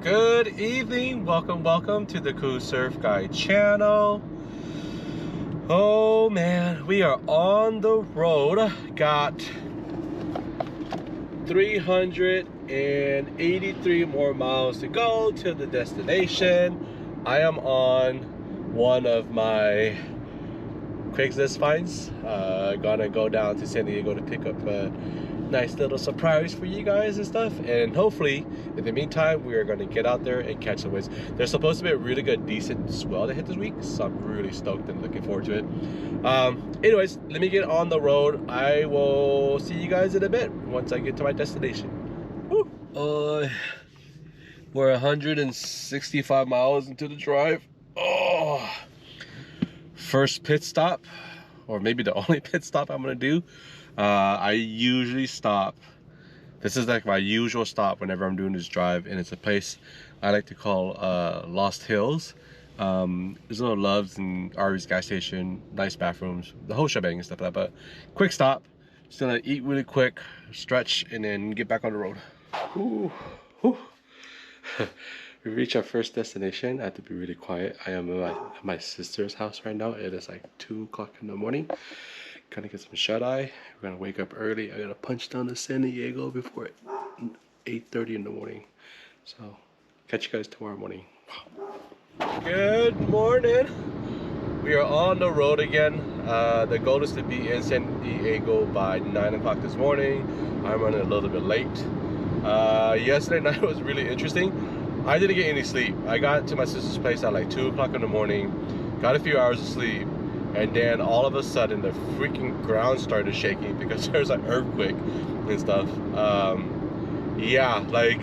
Good evening, welcome to the Cool Surf Guy channel. Oh man, we are on the road. Got 383 more miles to go to the destination. I am on one of my Craigslist finds. Gonna go down to San Diego to pick up a nice little surprise for you guys and stuff, and hopefully in the meantime we are going to get out there and catch some waves. There's supposed to be a really good decent swell to hit this week, so I'm really stoked and looking forward to it. Anyways, let me get on the road. I will see you guys in a bit once I get to my destination. Woo. We're 165 miles into the drive. First pit stop, or maybe the only pit stop I'm gonna do. I usually stop. This is like my usual stop whenever I'm doing this drive, and it's a place I like to call Lost Hills. There's little Loves and Ari's gas station, nice bathrooms, the whole shebang and stuff like that. But quick stop, just gonna eat really quick, stretch, and then get back on the road. Ooh, ooh. We reached our first destination. I have to be really quiet. I am at my sister's house right now. It is like 2 o'clock in the morning. Gonna get some shut-eye. We're gonna wake up early. I gotta punch down to San Diego before 8:30 in the morning. So catch you guys tomorrow morning. Good morning. We are on the road again. The goal is to be in San Diego by 9 o'clock this morning. I'm running a little bit late. Yesterday night was really interesting. I didn't get any sleep. I got to my sister's place at like 2 o'clock in the morning, got a few hours of sleep, and then all of a sudden the freaking ground started shaking because there's an earthquake and stuff. Yeah, like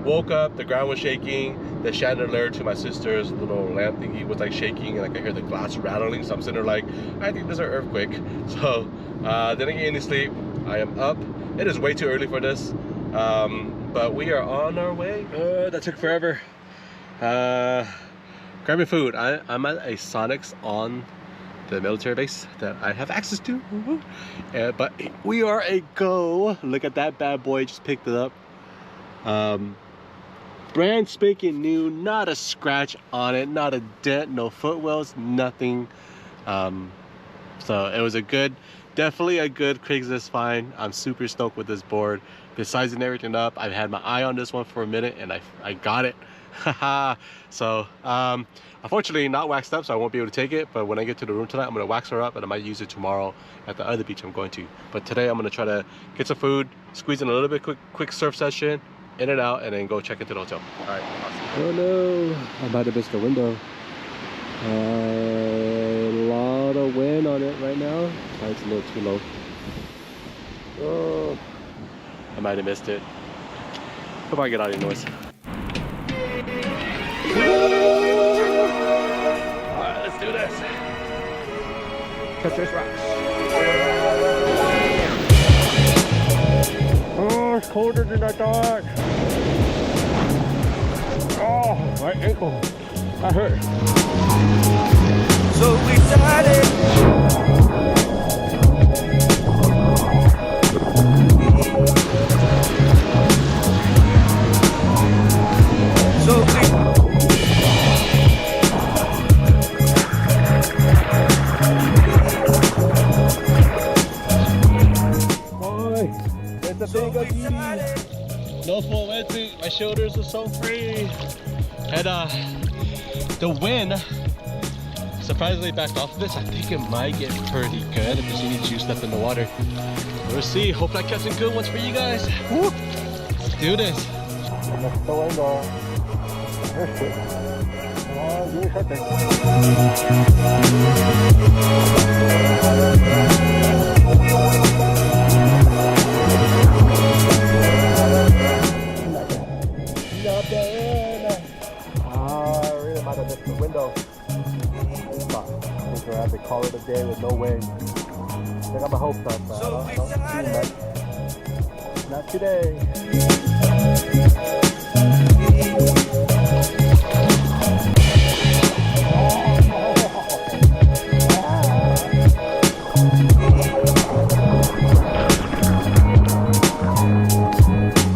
woke up, the ground was shaking, the chandelier to my sister's little lamp thingy was like shaking, and like I hear the glass rattling, so I'm sitting there like, I think there's an earthquake. So didn't get any sleep. I am up. It is way too early for this, but we are on our way. That took forever. Grabbing food. I'm at a Sonic's on the military base that I have access to. But we are a go. Look at that bad boy, just picked it up. Brand spanking new, not a scratch on it, not a dent, no footwells, nothing. So it was definitely a good Craigslist find. I'm super stoked with this board. Been sizing everything up. I've had my eye on this one for a minute, and I got it. So unfortunately not waxed up, so I won't be able to take it, but when I get to the room tonight I'm going to wax her up, and I might use it tomorrow at the other beach I'm going to. But today I'm going to try to get some food, squeeze in a little bit quick surf session, in and out, and then go check into the hotel. All right, awesome. Oh no, I might have missed the window. A lot of wind on it right now. It's a little too low. Oh, I might have missed it. Hope I get out of your noise. Alright, let's do this. Touch this rocks. Oh, it's colder than I thought. Oh, my ankle. That hurt. So we started. No full wetsuit, my shoulders are so free. And the wind surprisingly backed off of this. I think it might get pretty good if there's any juice left in the water. We'll see. Hopefully I kept some good ones for you guys. Woo! Let's do this. Really might have missed the window. I think we're at the call it a day with no wind. I got my hopes up, but I don't see much. Not today.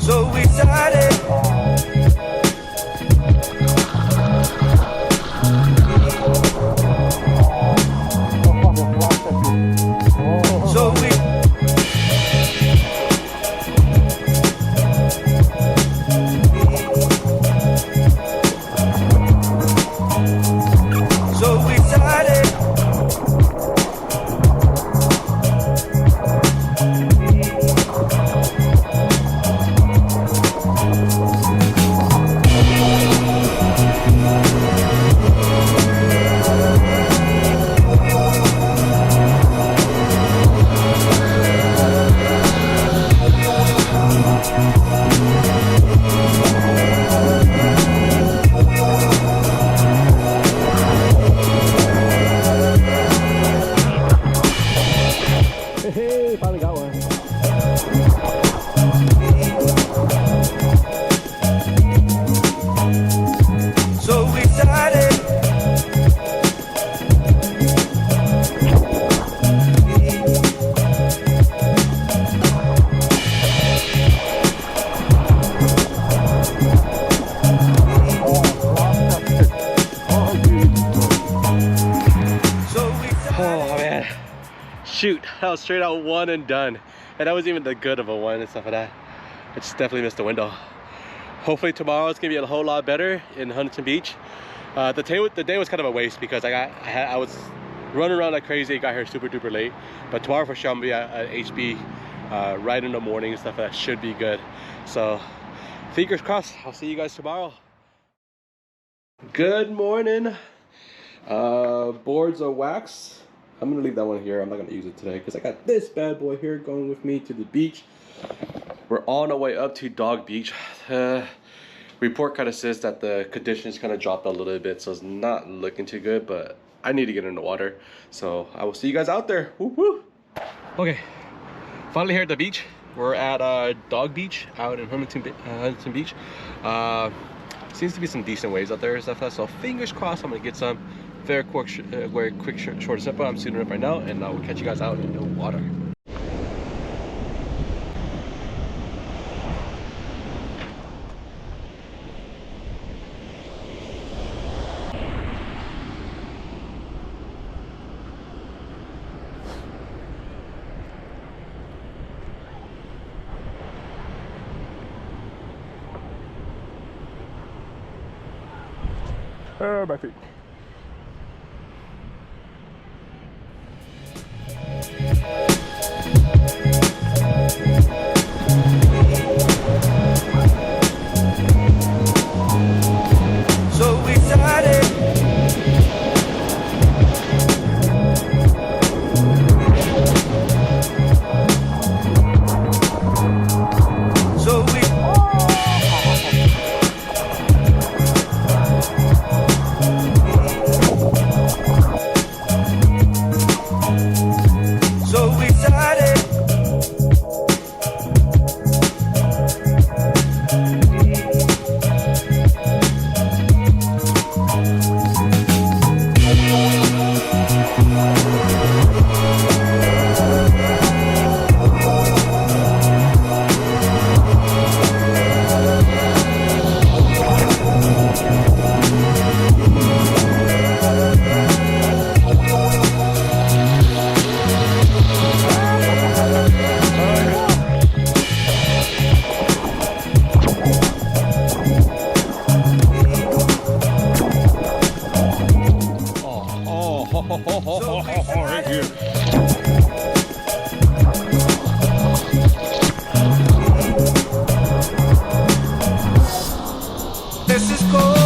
So we started. Shoot, that was straight out one and done. And that wasn't even the good of a one and stuff like that. I just definitely missed the window. Hopefully tomorrow it's gonna be a whole lot better in Huntington Beach. The day was kind of a waste because I was running around like crazy. Got here super duper late. But tomorrow for sure I'm gonna be at HB right in the morning and stuff. That should be good. So fingers crossed. I'll see you guys tomorrow. Good morning. Boards are wax. I'm gonna leave that one here. I'm not gonna use it today because I got this bad boy here going with me to the beach. We're on our way up to Dog Beach. Report kind of says that the conditions kind of dropped a little bit, so it's not looking too good, but I need to get in the water. So I will see you guys out there. Woo woo. Okay, finally here at the beach. We're at Dog Beach out in Huntington Beach. Seems to be some decent waves out there and stuff. So fingers crossed I'm gonna get some very quick, short and simple. I'm suiting up right now, and I will catch you guys out in the water. My feet. So we started. So we. Right here. This is cold.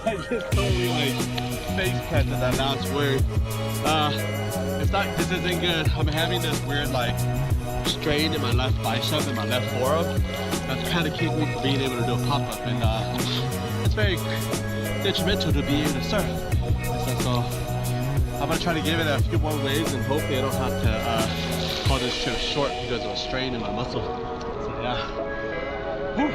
I just totally like face planted that last word. It's not, this isn't good. I'm having this weird like strain in my left bicep and my left forearm. That's kind of keeping me from being able to do a pop-up, and it's very detrimental to be able to surf. So I'm gonna try to give it a few more waves and hopefully I don't have to call this trip short because of a strain in my muscle. So yeah. Whew.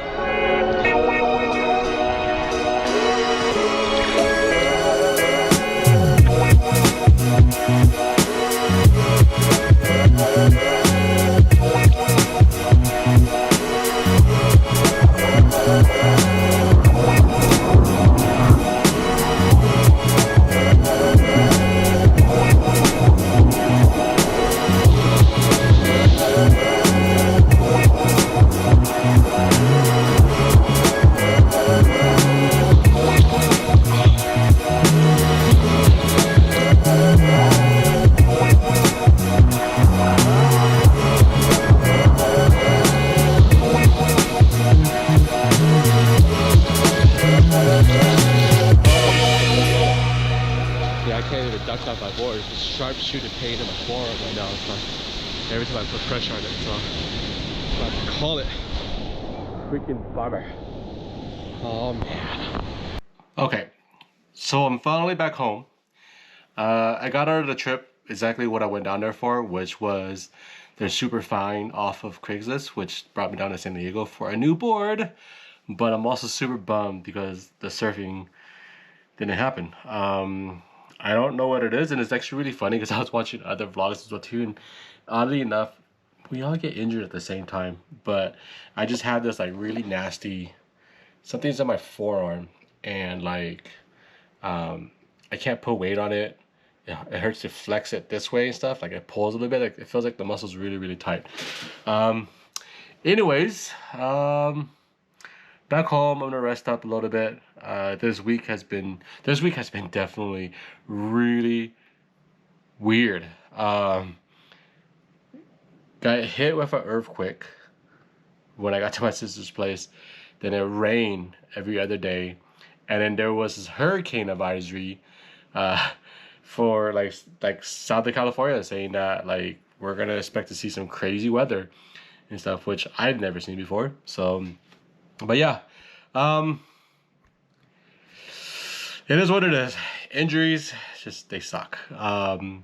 My board, it's a sharp shooting pain in my forearm right now. It's like every time I put pressure on it, so Let's call it freaking bummer. Oh man. Okay, so I'm finally back home. I got out of the trip exactly what I went down there for, which was their super fine off of Craigslist, which brought me down to San Diego for a new board. But I'm also super bummed because the surfing didn't happen. I don't know what it is, and it's actually really funny because I was watching other vlogs as well too, and oddly enough, we all get injured at the same time. But I just had this like really nasty, something's in my forearm, and like I can't put weight on it. It hurts to flex it this way and stuff. Like it pulls a little bit. Like it feels like the muscle's really, really tight. Anyways, back home, I'm gonna rest up a little bit. This week has been definitely really weird. Got hit with an earthquake when I got to my sister's place. Then it rained every other day, and then there was this hurricane advisory for like Southern California, saying that like we're gonna expect to see some crazy weather and stuff, which I've never seen before. So, but yeah, it is what it is. Injuries, just they suck. Well,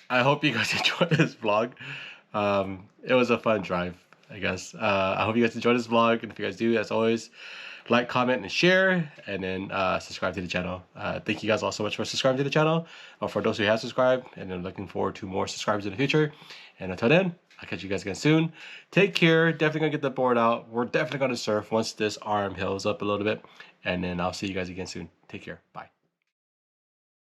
I hope you guys enjoyed this vlog. It was a fun drive, I guess. I hope you guys enjoyed this vlog, and if you guys do, as always, like, comment, and share, and then subscribe to the channel. Thank you guys all so much for subscribing to the channel, or for those who have subscribed, and I'm looking forward to more subscribers in the future. And until then, I'll catch you guys again soon. Take care. Definitely gonna get the board out. We're definitely gonna surf once this arm heals up a little bit, and then I'll see you guys again soon. Take care. Bye.